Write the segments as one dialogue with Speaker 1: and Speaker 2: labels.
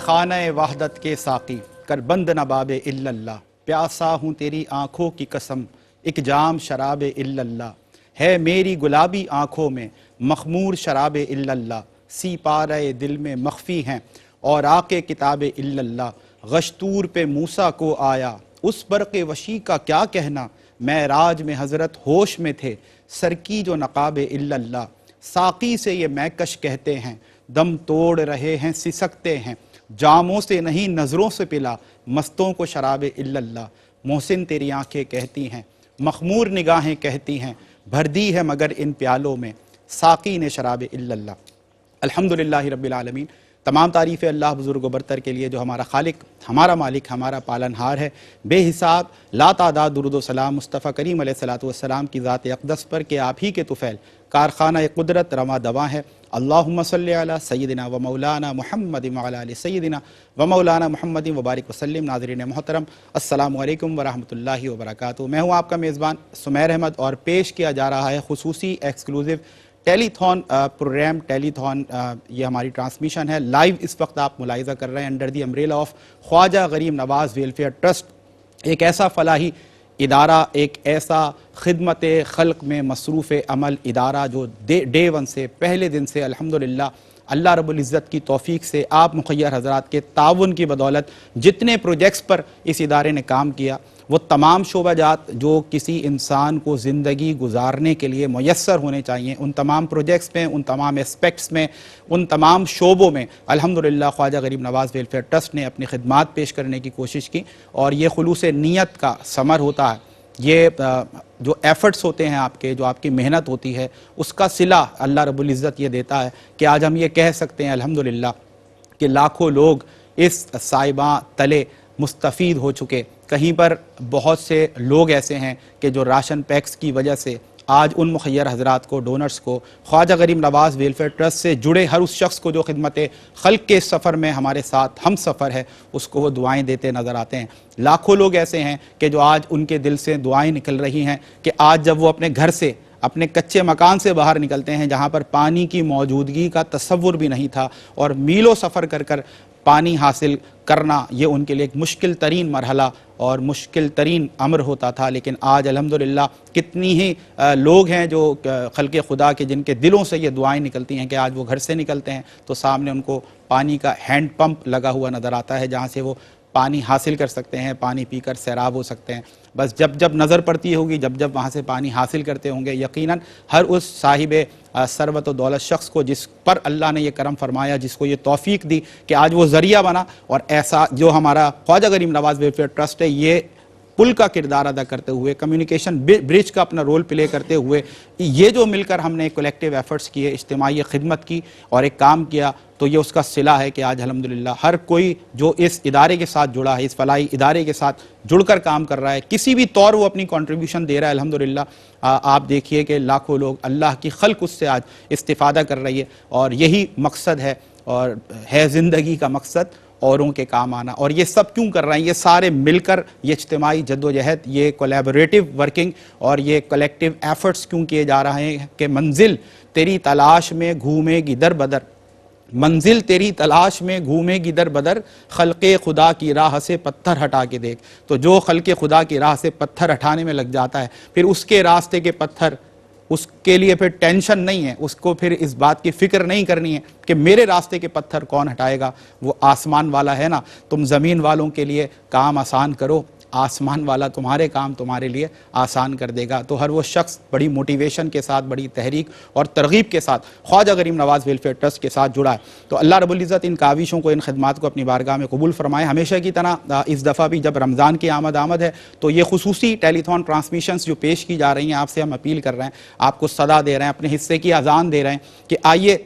Speaker 1: کارخانہ وحدت کے ساقی کر بند نباب الا اللہ، پیاسا ہوں تیری آنکھوں کی قسم ایک جام شراب الا اللہ، ہے میری گلابی آنکھوں میں مخمور شراب الا اللہ، سی پارے دل میں مخفی ہیں اور آقے کتاب الا اللہ، غشتور پہ موسیٰ کو آیا اس برق وشی کا کیا کہنا، معراج میں حضرت ہوش میں تھے سر کی جو نقاب الا اللہ، ساقی سے یہ میکش کہتے ہیں دم توڑ رہے ہیں سسکتے ہیں، جاموں سے نہیں نظروں سے پلا مستوں کو شراب الا اللہ، محسن تیری آنکھیں کہتی ہیں مخمور نگاہیں کہتی ہیں بھر دی ہے مگر ان پیالوں میں ساقی نے شراب الا اللہ۔ الحمدللہ رب العالمین، تمام تعریف اللہ بزرگ و برتر کے لیے جو ہمارا خالق، ہمارا مالک، ہمارا پالنہار ہے۔ بے حساب لا تعداد درود و سلام مصطفیٰ کریم علیہ السلام کی ذات اقدس پر کہ آپ ہی کے طفیل کارخانہ قدرت رواں دواں ہے۔ اللہم صلی علی سیدنا و مولانا محمد وعلی آل سیدنا و مولانا محمد وبارک وسلم۔ ناظرین محترم، السلام علیکم ورحمۃ اللہ وبرکاتہ۔ میں ہوں آپ کا میزبان سمیر احمد اور پیش کیا جا رہا ہے خصوصی ایکسکلوزیو ٹیلی تھون پروگرام۔ ٹیلی تھون یہ ہماری ٹرانسمیشن ہے لائیو، اس وقت آپ ملاحظہ کر رہے ہیں under the umbrella of Khwaja Gharib Nawaz welfare trust, ایک ایسا فلاحی ادارہ، ایک ایسا خدمت خلق میں مصروف عمل ادارہ جو ڈے ون سے، پہلے دن سے الحمدللہ اللہ رب العزت کی توفیق سے، آپ مخیر حضرات کے تعاون کی بدولت جتنے پروجیکٹس پر اس ادارے نے کام کیا، وہ تمام شعبہ جات جو کسی انسان کو زندگی گزارنے کے لیے میسر ہونے چاہیے، ان تمام پروجیکٹس میں، ان تمام اسپیکٹس میں، ان تمام شعبوں میں الحمدللہ خواجہ غریب نواز ویلفیئر ٹرسٹ نے اپنی خدمات پیش کرنے کی کوشش کی، اور یہ خلوص نیت کا ثمر ہوتا ہے۔ یہ جو ایفرٹس ہوتے ہیں آپ کے، جو آپ کی محنت ہوتی ہے، اس کا صلہ اللہ رب العزت یہ دیتا ہے کہ آج ہم یہ کہہ سکتے ہیں الحمدللہ کہ لاکھوں لوگ اس سائباں تلے مستفید ہو چکے۔ کہیں پر بہت سے لوگ ایسے ہیں کہ جو راشن پیکس کی وجہ سے آج ان مخیر حضرات کو، ڈونرز کو، خواجہ غریب نواز ویلفیئر ٹرسٹ سے جڑے ہر اس شخص کو جو خدمت خلق کے سفر میں ہمارے ساتھ ہم سفر ہے، اس کو وہ دعائیں دیتے نظر آتے ہیں۔ لاکھوں لوگ ایسے ہیں کہ جو آج ان کے دل سے دعائیں نکل رہی ہیں کہ آج جب وہ اپنے گھر سے، اپنے کچے مکان سے باہر نکلتے ہیں جہاں پر پانی کی موجودگی کا تصور بھی نہیں تھا، اور میلوں سفر کر کر پانی حاصل کرنا یہ ان کے لیے ایک مشکل ترین مرحلہ اور مشکل ترین امر ہوتا تھا، لیکن آج الحمدللہ کتنی ہی لوگ ہیں جو خلق خدا کے جن کے دلوں سے یہ دعائیں نکلتی ہیں کہ آج وہ گھر سے نکلتے ہیں تو سامنے ان کو پانی کا ہینڈ پمپ لگا ہوا نظر آتا ہے جہاں سے وہ پانی حاصل کر سکتے ہیں، پانی پی کر سیراب ہو سکتے ہیں۔ بس جب جب نظر پڑتی ہوگی، جب جب وہاں سے پانی حاصل کرتے ہوں گے، یقیناً ہر اس صاحب ثروت و دولت شخص کو جس پر اللہ نے یہ کرم فرمایا، جس کو یہ توفیق دی کہ آج وہ ذریعہ بنا، اور ایسا جو ہمارا خواجہ غریب نواز ویلفیئر ٹرسٹ ہے، یہ پل کا کردار ادا کرتے ہوئے، کمیونیکیشن برج کا اپنا رول پلے کرتے ہوئے، یہ جو مل کر ہم نے کولیکٹیو ایفرٹس کیے، اجتماعی خدمت کی اور ایک کام کیا، تو یہ اس کا صلہ ہے کہ آج الحمدللہ ہر کوئی جو اس ادارے کے ساتھ جڑا ہے، اس فلاحی ادارے کے ساتھ جڑ کر کام کر رہا ہے، کسی بھی طور وہ اپنی کنٹریبیوشن دے رہا ہے الحمدللہ۔ آپ دیکھیے کہ لاکھوں لوگ، اللہ کی خلق اس سے آج استفادہ کر رہی ہے، اور یہی مقصد ہے اور ہے زندگی کا مقصد، اوروں کے کام آنا۔ اور یہ سب کیوں کر رہے ہیں؟ یہ سارے مل کر یہ اجتماعی جدوجہد، یہ کولیبوریٹو ورکنگ اور یہ کلیکٹیو ایفرٹس کیوں کیے جا رہے ہیں کہ منزل تیری تلاش میں گھومے گی در بدر، منزل تیری تلاش میں گھومے گی در بدر، خلق خدا کی راہ سے پتھر ہٹا کے دیکھ۔ تو جو خلق خدا کی راہ سے پتھر ہٹانے میں لگ جاتا ہے، پھر اس کے راستے کے پتھر، اس کے لیے پھر ٹینشن نہیں ہے، اس کو پھر اس بات کی فکر نہیں کرنی ہے کہ میرے راستے کے پتھر کون ہٹائے گا، وہ آسمان والا ہے نا۔ تم زمین والوں کے لیے کام آسان کرو، آسمان والا تمہارے کام تمہارے لیے آسان کر دے گا۔ تو ہر وہ شخص بڑی موٹیویشن کے ساتھ، بڑی تحریک اور ترغیب کے ساتھ خواجہ غریب نواز ویلفیئر ٹرسٹ کے ساتھ جڑا ہے۔ تو اللہ رب العزت ان کاوشوں کو، ان خدمات کو اپنی بارگاہ میں قبول فرمائے۔ ہمیشہ کی طرح اس دفعہ بھی جب رمضان کی آمد ہے تو یہ خصوصی ٹیلی تھون ٹرانسمیشنز جو پیش کی جا رہی ہیں، آپ سے ہم اپیل کر رہے ہیں، آپ کو صدا دے رہے ہیں، اپنے حصے کی اذان دے رہے ہیں کہ آئیے،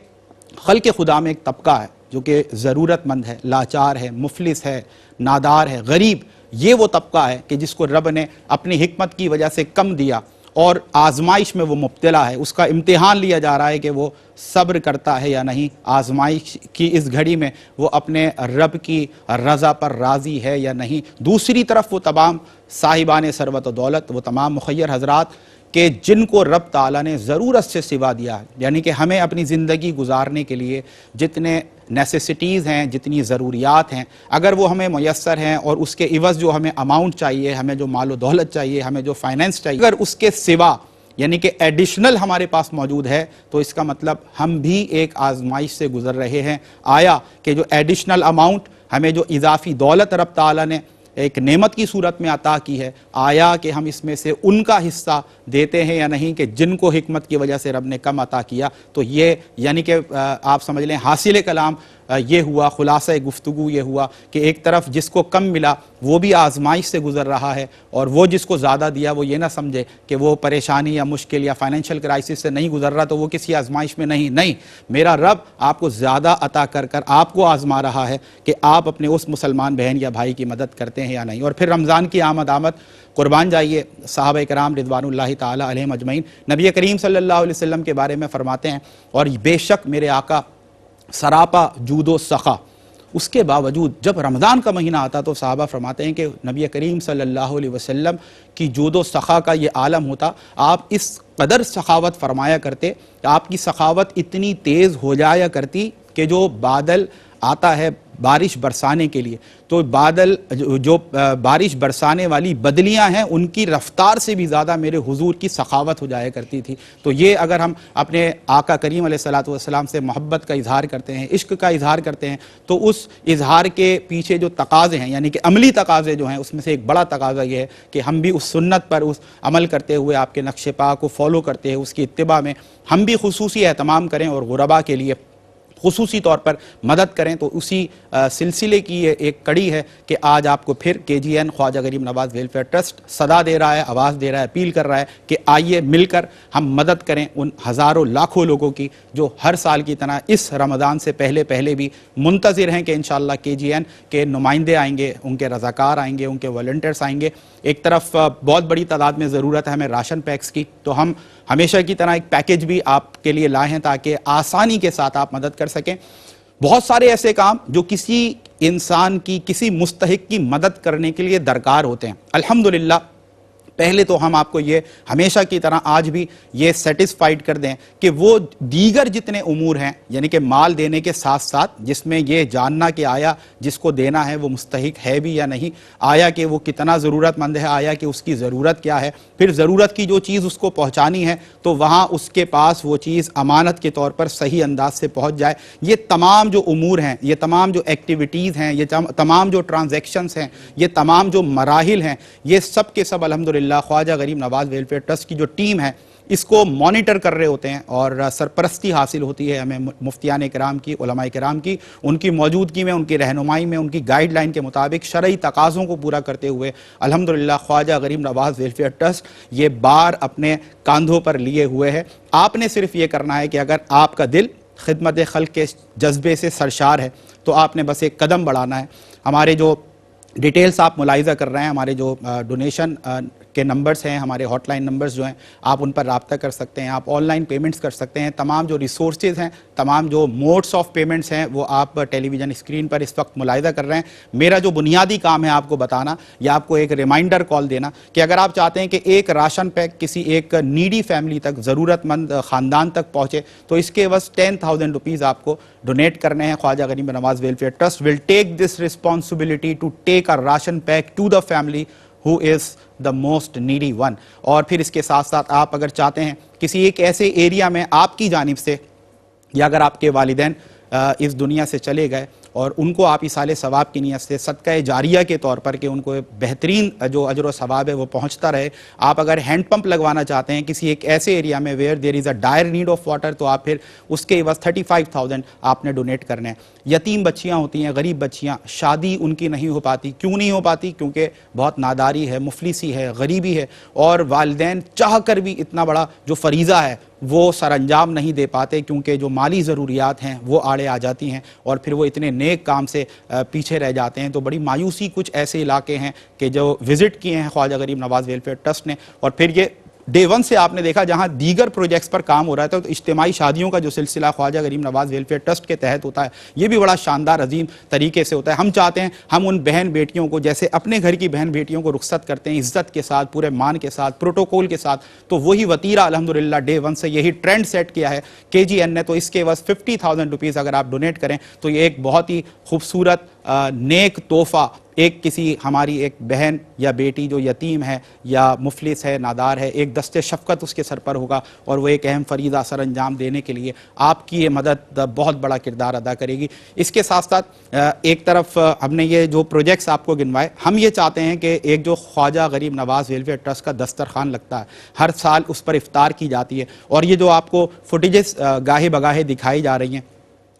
Speaker 1: خلق خدا میں ایک طبقہ ہے جو کہ ضرورت مند ہے، لاچار ہے، مفلس ہے، نادار ہے، غریب۔ یہ وہ طبقہ ہے کہ جس کو رب نے اپنی حکمت کی وجہ سے کم دیا اور آزمائش میں وہ مبتلا ہے، اس کا امتحان لیا جا رہا ہے کہ وہ صبر کرتا ہے یا نہیں، آزمائش کی اس گھڑی میں وہ اپنے رب کی رضا پر راضی ہے یا نہیں۔ دوسری طرف وہ تمام صاحبان ثروت و دولت، وہ تمام مخیر حضرات کہ جن کو رب تعالیٰ نے ضرورت سے سوا دیا ہے، یعنی کہ ہمیں اپنی زندگی گزارنے کے لیے جتنے نیسیسٹیز ہیں، جتنی ضروریات ہیں، اگر وہ ہمیں میسر ہیں اور اس کے عوض جو ہمیں اماؤنٹ چاہیے، ہمیں جو مال و دولت چاہیے، ہمیں جو فائنینس چاہیے، اگر اس کے سوا یعنی کہ ایڈیشنل ہمارے پاس موجود ہے، تو اس کا مطلب ہم بھی ایک آزمائش سے گزر رہے ہیں۔ آیا کہ جو ایڈیشنل اماؤنٹ ہمیں جو اضافی دولت رب تعالیٰ نے ایک نعمت کی صورت میں عطا کی ہے، آیا کہ ہم اس میں سے ان کا حصہ دیتے ہیں یا نہیں، کہ جن کو حکمت کی وجہ سے رب نے کم عطا کیا؟ تو یہ یعنی کہ آپ سمجھ لیں حاصل کلام یہ ہوا، خلاصہ گفتگو یہ ہوا کہ ایک طرف جس کو کم ملا وہ بھی آزمائش سے گزر رہا ہے، اور وہ جس کو زیادہ دیا وہ یہ نہ سمجھے کہ وہ پریشانی یا مشکل یا فائنینشیل کرائسس سے نہیں گزر رہا تو وہ کسی آزمائش میں نہیں، میرا رب آپ کو زیادہ عطا کر کر آپ کو آزما رہا ہے کہ آپ اپنے اس مسلمان بہن یا بھائی کی مدد کرتے ہیں یا نہیں۔ اور پھر رمضان کی آمد قربان جائیے، صحابہ کرام رضوان اللہ تعالی علیہم اجمعین نبی کریم صلی اللہ علیہ وسلم کے بارے میں فرماتے ہیں، اور بے شک میرے آقا سراپا جود و سخا، اس کے باوجود جب رمضان کا مہینہ آتا تو صحابہ فرماتے ہیں کہ نبی کریم صلی اللہ علیہ وسلم کی جود و سخا کا یہ عالم ہوتا، آپ اس قدر سخاوت فرمایا کرتے کہ آپ کی سخاوت اتنی تیز ہو جایا کرتی کہ جو بادل آتا ہے بارش برسانے کے لیے، تو بادل جو بارش برسانے والی بدلیاں ہیں ان کی رفتار سے بھی زیادہ میرے حضور کی سخاوت ہو جایا کرتی تھی۔ تو یہ اگر ہم اپنے آقا کریم علیہ الصلوۃ سے محبت کا اظہار کرتے ہیں، عشق کا اظہار کرتے ہیں، تو اس اظہار کے پیچھے جو تقاضے ہیں یعنی کہ عملی تقاضے جو ہیں، اس میں سے ایک بڑا تقاضا یہ ہے کہ ہم بھی اس سنت پر اس عمل کرتے ہوئے، آپ کے نقش پا کو فالو کرتے ہوئے، اس کی اتباع میں ہم بھی خصوصی اہتمام کریں اور غربا کے لیے خصوصی طور پر مدد کریں۔ تو اسی سلسلے کی یہ ایک کڑی ہے کہ آج آپ کو پھر KGN خواجہ غریب نواز ویلفیئر ٹرسٹ صدا دے رہا ہے، آواز دے رہا ہے، اپیل کر رہا ہے کہ آئیے مل کر ہم مدد کریں ان ہزاروں لاکھوں لوگوں کی جو ہر سال کی طرح اس رمضان سے پہلے بھی منتظر ہیں کہ انشاءاللہ KGN کے نمائندے آئیں گے، ان کے رضاکار آئیں گے، ان کے والنٹیئرس آئیں گے۔ ایک طرف بہت بڑی تعداد میں ضرورت ہے ہمیں راشن پیکس کی، تو ہم ہمیشہ کی طرح ایک پیکیج بھی آپ کے لیے لائے ہیں تاکہ آسانی کے ساتھ آپ مدد کر سکیں۔ بہت سارے ایسے کام جو کسی انسان کی، کسی مستحق کی مدد کرنے کے لیے درکار ہوتے ہیں، الحمدللہ پہلے تو ہم آپ کو یہ ہمیشہ کی طرح آج بھی یہ سیٹسفائیڈ کر دیں کہ وہ دیگر جتنے امور ہیں، یعنی کہ مال دینے کے ساتھ ساتھ جس میں یہ جاننا کہ آیا جس کو دینا ہے وہ مستحق ہے بھی یا نہیں، آیا کہ وہ کتنا ضرورت مند ہے، آیا کہ اس کی ضرورت کیا ہے، پھر ضرورت کی جو چیز اس کو پہنچانی ہے تو وہاں اس کے پاس وہ چیز امانت کے طور پر صحیح انداز سے پہنچ جائے۔ یہ تمام جو امور ہیں، یہ تمام جو ایکٹیویٹیز ہیں، یہ تمام جو ٹرانزیکشنز ہیں، یہ تمام جو مراحل ہیں، یہ سب کے سب الحمدللہ خواجہ غریب نواز ویلفیئر ٹرسٹ کی جو ٹیم ہے اس کو مانیٹر کر رہے ہوتے ہیں، اور سرپرستی حاصل ہوتی ہے ہمیں مفتیان کرام کی، علماء کرام کی، ان کی موجودگی میں، ان کی رہنمائی میں، ان کی گائیڈ لائن کے مطابق شرعی تقاضوں کو پورا کرتے ہوئے الحمدللہ خواجہ غریب نواز ویلفیئر ٹرسٹ یہ بار اپنے کاندھوں پر لیے ہوئے ہے۔ آپ نے صرف یہ کرنا ہے کہ اگر آپ کا دل خدمت خلق کے جذبے سے سرشار ہے تو آپ نے بس ایک قدم بڑھانا ہے۔ ہمارے جو ڈیٹیلز آپ ملاحظہ کر رہے ہیں، ہمارے جو ڈونیشن کے نمبرز ہیں، ہمارے ہاٹ لائن نمبرز جو ہیں، آپ ان پر رابطہ کر سکتے ہیں، آپ آن لائن پیمنٹس کر سکتے ہیں، تمام جو ریسورسز ہیں، تمام جو موڈس آف پیمنٹس ہیں وہ آپ ٹیلی ویژن اسکرین پر اس وقت ملاحظہ کر رہے ہیں۔ میرا جو بنیادی کام ہے آپ کو بتانا یا آپ کو ایک ریمائنڈر کال دینا کہ اگر آپ چاہتے ہیں کہ ایک راشن پیک کسی ایک نیڈی فیملی تک، ضرورت مند خاندان تک پہنچے تو اس کے بس 10,000 روپیز آپ کو ڈونیٹ کرنے ہیں۔ Khwaja Gharib Nawaz welfare trust will take this responsibility to take a ration pack to the family who is the most needy one۔ اور پھر اس کے ساتھ ساتھ آپ اگر چاہتے ہیں کسی ایک ایسے ایریا میں آپ کی جانب سے، یا اگر آپ کے والدین اس دنیا سے چلے گئے اور ان کو آپ ایصال ثواب کی نیت سے صدقہ جاریہ کے طور پر کہ ان کو بہترین جو اجر و ثواب ہے وہ پہنچتا رہے، آپ اگر ہینڈ پمپ لگوانا چاہتے ہیں کسی ایک ایسے ایریا میں where there is a dire need of water, تو آپ پھر اس کے عوض 35,000 آپ نے ڈونیٹ کرنے ہیں۔ یتیم بچیاں ہوتی ہیں، غریب بچیاں، شادی ان کی نہیں ہو پاتی، کیوں نہیں ہو پاتی؟ کیونکہ بہت ناداری ہے، مفلسی ہے، غریبی ہے، اور والدین چاہ کر بھی اتنا بڑا جو فریضہ ہے وہ سر انجام نہیں دے پاتے کیونکہ جو مالی ضروریات ہیں وہ آڑے آ جاتی ہیں، اور پھر وہ اتنے نیک کام سے پیچھے رہ جاتے ہیں۔ تو بڑی مایوسی کچھ ایسے علاقے ہیں کہ جو وزٹ کیے ہیں خواجہ غریب نواز ویلفیئر ٹرسٹ نے، اور پھر یہ ڈے ون سے آپ نے دیکھا جہاں دیگر پروجیکٹس پر کام ہو رہا تھا، تو اجتماعی شادیوں کا جو سلسلہ خواجہ غریب نواز ویلفیئر ٹرسٹ کے تحت ہوتا ہے یہ بھی بڑا شاندار عظیم طریقے سے ہوتا ہے. ہم چاہتے ہیں ہم ان بہن بیٹیوں کو جیسے اپنے گھر کی بہن بیٹیوں کو رخصت کرتے ہیں عزت کے ساتھ، پورے مان کے ساتھ، پروٹوکول کے ساتھ، تو وہی وطیرہ الحمدللہ ڈے ون سے یہی ٹرینڈ سیٹ کیا ہے KGN نے. تو اس کے بس 50,000 روپیز اگر آپ ڈونیٹ کریں تو یہ ایک بہت ہی خوبصورت نیک تحفہ ایک کسی ہماری ایک بہن یا بیٹی جو یتیم ہے یا مفلس ہے، نادار ہے، ایک دست شفقت اس کے سر پر ہوگا اور وہ ایک اہم فریضہ سر انجام دینے کے لیے آپ کی یہ مدد بہت بڑا کردار ادا کرے گی. اس کے ساتھ ساتھ ایک طرف ہم نے یہ جو پروجیکٹس آپ کو گنوائے، ہم یہ چاہتے ہیں کہ ایک جو خواجہ غریب نواز ویلفیئر ٹرسٹ کا دسترخوان لگتا ہے ہر سال اس پر افطار کی جاتی ہے، اور یہ جو آپ کو فوٹیجز گاہے بگاہے دکھائی جا رہی ہیں،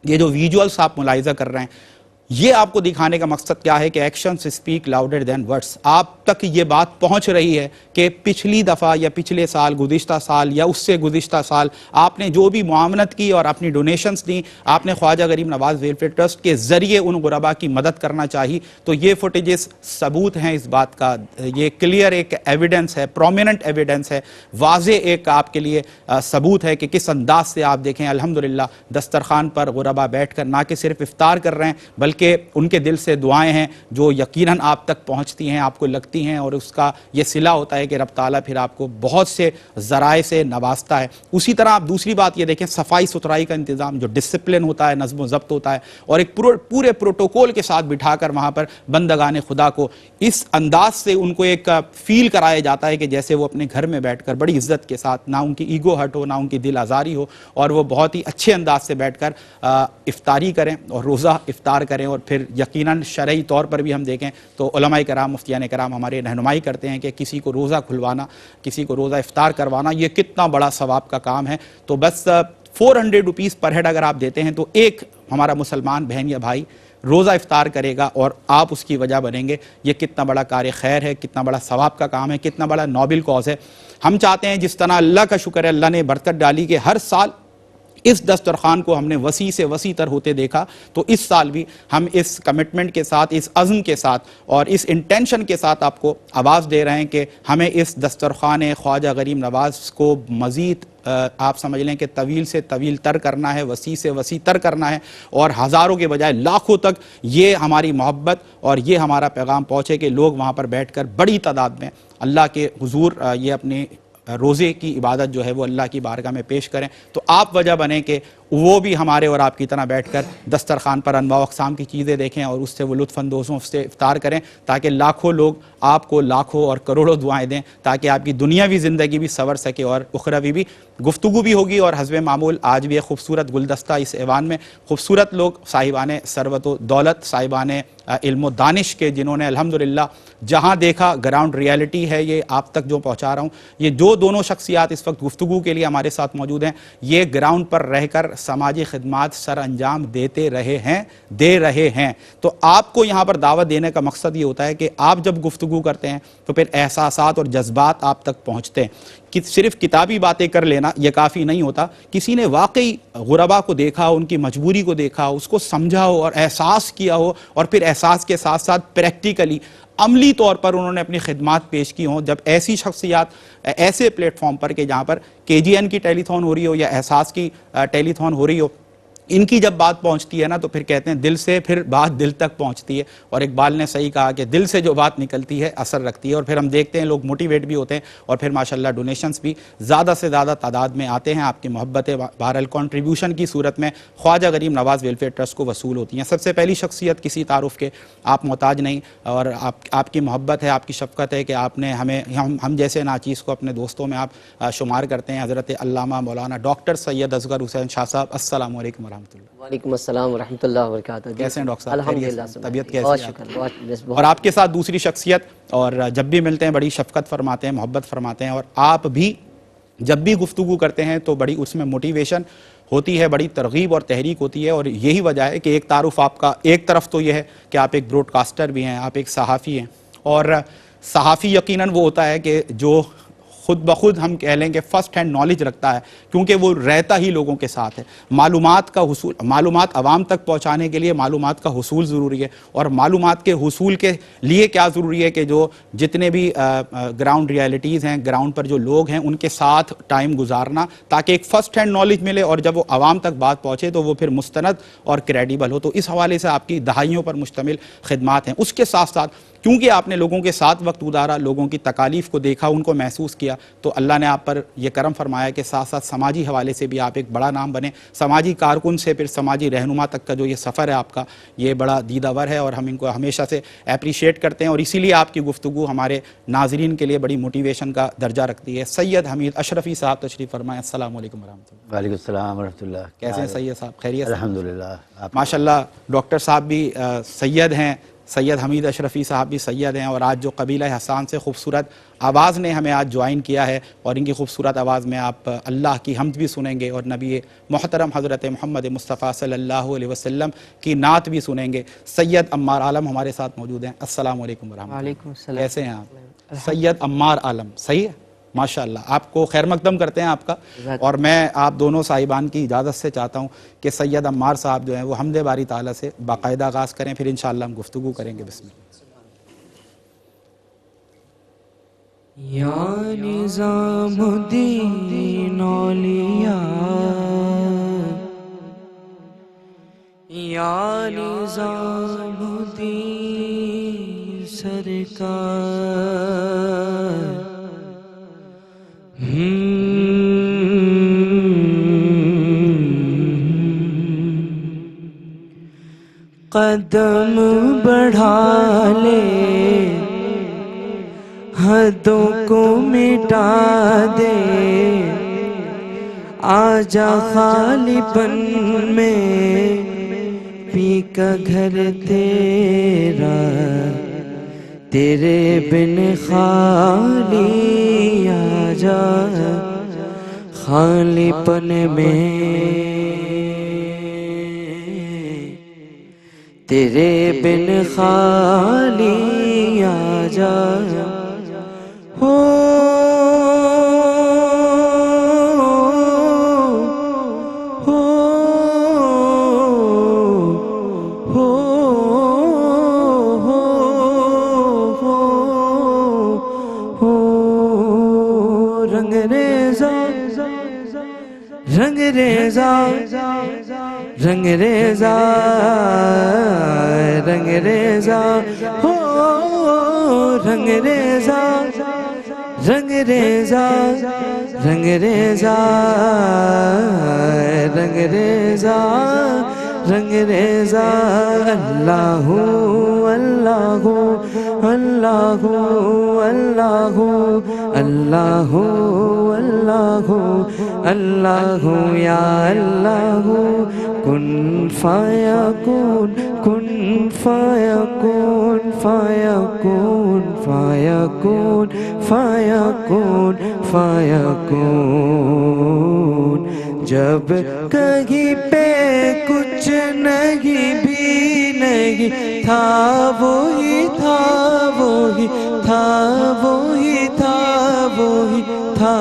Speaker 1: یہ جو ویجولز آپ ملاحظہ کر رہے ہیں، یہ آپ کو دکھانے کا مقصد کیا ہے کہ actions speak louder than words. آپ تک یہ بات پہنچ رہی ہے کہ پچھلی دفعہ یا پچھلے سال، گزشتہ سال یا اس سے گزشتہ سال آپ نے جو بھی معاونت کی اور اپنی ڈونیشنز دیں، آپ نے خواجہ غریب نواز ویلفیئر ٹرسٹ کے ذریعے ان غربا کی مدد کرنا چاہی. تو یہ فوٹیجز ثبوت ہیں اس بات کا، یہ کلیئر ایک ایویڈنس ہے، پرومیننٹ ایویڈنس ہے، واضح ایک آپ کے لیے ثبوت ہے کہ کس انداز سے آپ دیکھیں الحمدللہ دسترخوان پر غربا بیٹھ کر نہ کہ صرف افطار کر رہے ہیں بلکہ ان کے دل سے دعائیں ہیں جو یقیناً آپ تک پہنچتی ہیں، آپ کو لگتی ہیں، اور اس کا یہ صلہ ہوتا ہے کہ رب تعالیٰ پھر آپ کو بہت سے ذرائع سے نوازتا ہے. اسی طرح آپ دوسری بات یہ دیکھیں، صفائی ستھرائی کا انتظام، جو ڈسپلن ہوتا ہے، نظم و ضبط ہوتا ہے، اور ایک پورے پروٹوکول کے ساتھ بٹھا کر وہاں پر بندگان خدا کو اس انداز سے ان کو ایک فیل کرایا جاتا ہے کہ جیسے وہ اپنے گھر میں بیٹھ کر بڑی عزت کے ساتھ، نہ ان کی ایگو ہرٹ ہو، نہ ان کی دل آزاری ہو، اور وہ بہت ہی اچھے انداز سے بیٹھ کر افطاری کریں اور روزہ افطار کریں. اور پھر یقیناً شرعی طور پر بھی ہم دیکھیں تو علماء کرام، مفتیان کرام ہمارے رہنمائی کرتے ہیں کہ کسی کو روزہ کھلوانا، کسی کو روزہ افطار کروانا یہ کتنا بڑا ثواب کا کام ہے. تو بس 400 روپیز پر ہیڈ اگر آپ دیتے ہیں تو ایک ہمارا مسلمان بہن یا بھائی روزہ افطار کرے گا اور آپ اس کی وجہ بنیں گے. یہ کتنا بڑا کار خیر ہے، کتنا بڑا ثواب کا کام ہے، کتنا بڑا نوبل کاز ہے. ہم چاہتے ہیں جس طرح اللہ کا شکر ہے اللہ نے برکت ڈالی کہ ہر سال اس دسترخوان کو ہم نے وسیع سے وسیع تر ہوتے دیکھا، تو اس سال بھی ہم اس کمٹمنٹ کے ساتھ، اس عزم کے ساتھ اور اس انٹینشن کے ساتھ آپ کو آواز دے رہے ہیں کہ ہمیں اس دسترخوان خواجہ غریب نواز کو مزید آپ سمجھ لیں کہ طویل سے طویل تر کرنا ہے، وسیع سے وسیع تر کرنا ہے، اور ہزاروں کے بجائے لاکھوں تک یہ ہماری محبت اور یہ ہمارا پیغام پہنچے کہ لوگ وہاں پر بیٹھ کر بڑی تعداد میں اللہ کے حضور یہ اپنی روزے کی عبادت جو ہے وہ اللہ کی بارگاہ میں پیش کریں. تو آپ وجہ بنیں کہ وہ بھی ہمارے اور آپ کی طرح بیٹھ کر دسترخوان پر انواع و اقسام کی چیزیں دیکھیں اور اس سے وہ لطف اندوزوں سے افطار کریں، تاکہ لاکھوں لوگ آپ کو لاکھوں اور کروڑوں دعائیں دیں، تاکہ آپ کی دنیاوی زندگی بھی سنور سکے اور اخروی بھی. گفتگو بھی ہوگی اور حسب معمول آج بھی ایک خوبصورت گلدستہ اس ایوان میں خوبصورت لوگ صاحبان ثروت و دولت، صاحبان علم و دانش کے، جنہوں نے الحمدللہ جہاں دیکھا گراؤنڈ ریالٹی ہے یہ آپ تک جو پہنچا رہا ہوں. یہ جو دونوں شخصیات اس وقت گفتگو کے لیے ہمارے ساتھ موجود ہیں، یہ گراؤنڈ پر رہ کر سماجی خدمات سر انجام دے رہے ہیں. تو آپ کو یہاں پر دعوت دینے کا مقصد یہ ہوتا ہے کہ آپ جب گفتگو کرتے ہیں تو پھر احساسات اور جذبات آپ تک پہنچتے ہیں. کہ صرف کتابی باتیں کر لینا یہ کافی نہیں ہوتا. کسی نے واقعی غربا کو دیکھا ہو، ان کی مجبوری کو دیکھا ہو، اس کو سمجھا ہو اور احساس کیا ہو، اور پھر احساس کے ساتھ ساتھ پریکٹیکلی عملی طور پر انہوں نے اپنی خدمات پیش کی ہوں. جب ایسی شخصیات ایسے پلیٹ فارم پر کہ جہاں پر KGN کی ٹیلی تھون ہو رہی ہو یا احساس کی ٹیلی تھون ہو رہی ہو، ان کی جب بات پہنچتی ہے نا تو پھر کہتے ہیں دل سے پھر بات دل تک پہنچتی ہے. اور اقبال نے صحیح کہا کہ دل سے جو بات نکلتی ہے اثر رکھتی ہے. اور پھر ہم دیکھتے ہیں لوگ موٹیویٹ بھی ہوتے ہیں اور پھر ماشاءاللہ ڈونیشنز بھی زیادہ سے زیادہ تعداد میں آتے ہیں. آپ کی محبتیں بہرحال کنٹریبیوشن کی صورت میں خواجہ غریب نواز ویلفیئر ٹرسٹ کو وصول ہوتی ہیں. سب سے پہلی شخصیت کسی تعارف کے آپ محتاج نہیں، اور آپ کی محبت ہے، آپ کی شفقت ہے کہ آپ نے ہم جیسے ناچیز کو اپنے دوستوں میں آپ شمار کرتے ہیں. حضرت علامہ مولانا ڈاکٹر سید اصغر حسین شاہ صاحب، السلام علیکم ورحمۃ اللہ.
Speaker 2: وعلیکم السلام ورحمۃ اللہ وبرکاتہ.
Speaker 1: کیسے ہیں ڈاکٹر صاحب؟
Speaker 2: الحمدللہ،
Speaker 1: طبیعت کیسی
Speaker 2: بہت
Speaker 1: ہے؟
Speaker 2: شکر.
Speaker 1: اور آپ کے ساتھ دوسری شخصیت، اور جب بھی ملتے ہیں بڑی شفقت فرماتے ہیں، محبت فرماتے ہیں، اور آپ بھی جب بھی گفتگو کرتے ہیں تو بڑی اس میں موٹیویشن ہوتی ہے، بڑی ترغیب اور تحریک ہوتی ہے. اور یہی وجہ ہے کہ ایک تعارف آپ کا ایک طرف تو یہ ہے کہ آپ ایک براڈ کاسٹر بھی ہیں، آپ ایک صحافی ہیں. اور صحافی یقیناً وہ ہوتا ہے کہ جو خود بخود ہم کہہ لیں کہ فرسٹ ہینڈ نالج رکھتا ہے، کیونکہ وہ رہتا ہی لوگوں کے ساتھ ہے۔ معلومات کا حصول، معلومات عوام تک پہنچانے کے لیے معلومات کا حصول ضروری ہے، اور معلومات کے حصول کے لیے کیا ضروری ہے کہ جو جتنے بھی گراؤنڈ ریالٹیز ہیں، گراؤنڈ پر جو لوگ ہیں، ان کے ساتھ ٹائم گزارنا، تاکہ ایک فرسٹ ہینڈ نالج ملے، اور جب وہ عوام تک بات پہنچے تو وہ پھر مستند اور کریڈیبل ہو۔ تو اس حوالے سے آپ کی دہائیوں پر مشتمل خدمات ہیں۔ اس کے ساتھ ساتھ کیونکہ آپ نے لوگوں کے ساتھ وقت گزارا، لوگوں کی تکالیف کو دیکھا، ان کو محسوس کیا، تو اللہ نے آپ پر یہ کرم فرمایا کہ ساتھ ساتھ سماجی حوالے سے بھی آپ ایک بڑا نام بنے۔ سماجی کارکن سے پھر سماجی رہنما تک کا جو یہ سفر ہے آپ کا، یہ بڑا دیدہ ور ہے، اور ہم ان کو ہمیشہ سے اپریشیٹ کرتے ہیں، اور اسی لیے آپ کی گفتگو ہمارے ناظرین کے لیے بڑی موٹیویشن کا درجہ رکھتی ہے۔ سید حمید اشرفی صاحب تشریف فرمائیں۔ السلام علیکم ورحمۃ اللہ۔
Speaker 3: وعلیکم السلام ورحمۃ اللہ۔
Speaker 1: کیسے ہیں سید صاحب؟ خیریت سے؟
Speaker 3: الحمدللہ۔
Speaker 1: ماشاءاللہ ڈاکٹر صاحب بھی سید ہیں، سید حمید اشرفی صاحب بھی سید ہیں، اور آج جو قبیلہ حسان سے خوبصورت آواز نے ہمیں آج جوائن کیا ہے، اور ان کی خوبصورت آواز میں آپ اللہ کی حمد بھی سنیں گے، اور نبی محترم حضرت محمد مصطفیٰ صلی اللہ علیہ وسلم کی نعت بھی سنیں گے۔ سید عمار عالم ہمارے ساتھ موجود ہیں۔ السلام علیکم ورحمۃ اللہ۔
Speaker 2: وعلیکم السلام۔
Speaker 1: کیسے ہیں آپ؟ سید عمار عالم، صحیح ہے؟ ماشاءاللہ، آپ کو خیر مقدم کرتے ہیں آپ کا، اور میں آپ دونوں صاحبان کی اجازت سے چاہتا ہوں کہ سید عمار صاحب جو ہیں وہ حمد باری تعالیٰ سے باقاعدہ آغاز کریں، پھر انشاءاللہ ہم گفتگو کریں گے۔ بسم اللہ۔
Speaker 4: یا نظام الدین اولیاء، یا نظام الدین سرکار، قدم بڑھا لے، حدوں کو مٹا دے، آجا خالی پن میں پی کا گھر تیرا، تیرے بن خالی آجا خالی پن میں، تیرے بن خالی آجا، ہو رنگ ریزا، رنگ ریزا، رنگ ریزا، رنگ ریزا، ہو رنگ ریزا، رنگ ریزا، رنگ ریزا، رنگ ریزا، رنگ ریزا، اللہ اللہ اللہ اللہ اللہ اللہ اللہ یا اللہ، کن فیکون، کن فیکون، فیکون فیکون فیکون فیکون۔ جب کہیں پہ کچھ نہیں بھی نہیں تھا، وہی تھا، وہی تھا، وہی تھا، وہی تھا،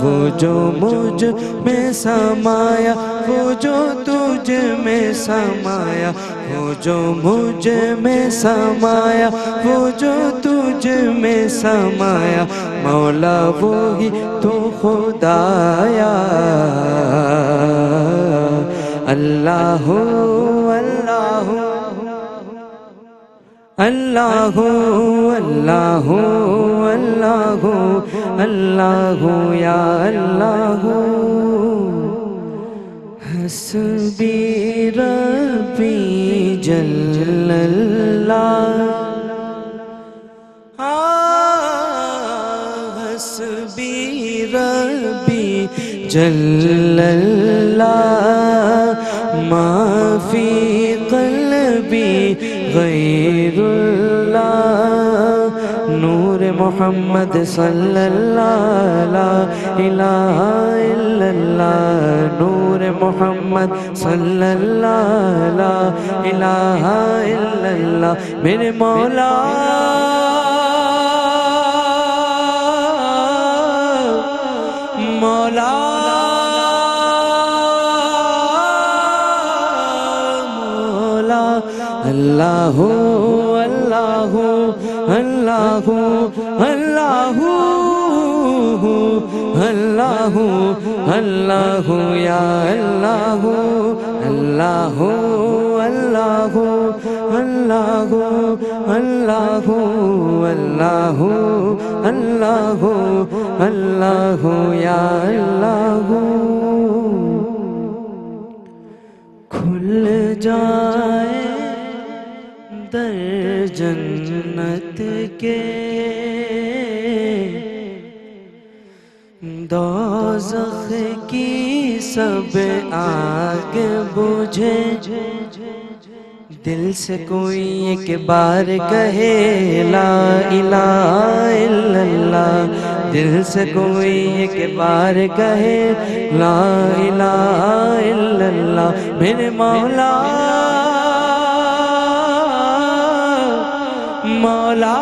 Speaker 4: وہ جو مجھ میں سمایا، وہ جو تجھ میں سمایا، وہ جو مجھ میں سمایا، وہ جو تجھ میں سمایا، مولا وہی تو خدایا، اللہ اللہ اللہ اللہ اللہ اللہ یا اللہ، حسبی ربی جل اللہ، حسبی ربی جل اللہ، ما فی قلبی غیر اللہ، نور محمد صلی اللہ لا الہ الا اللہ، نور محمد صلی اللہ لا الہ الا اللہ، میرے مولا اللہ اللہ اللہ اللہ اللہ اللہ یا اللہ اللہ اللہ اللہ اللہ اللہ اللہ اللہ یا اللہ کھل جائے در جنت کے دوزخ کی سب آگ بجھے دل سے کوئی ایک بار کہے لا الہ الا اللہ دل سے کوئی ایک بار کہے لا الہ الا اللہ میرے مولا مولا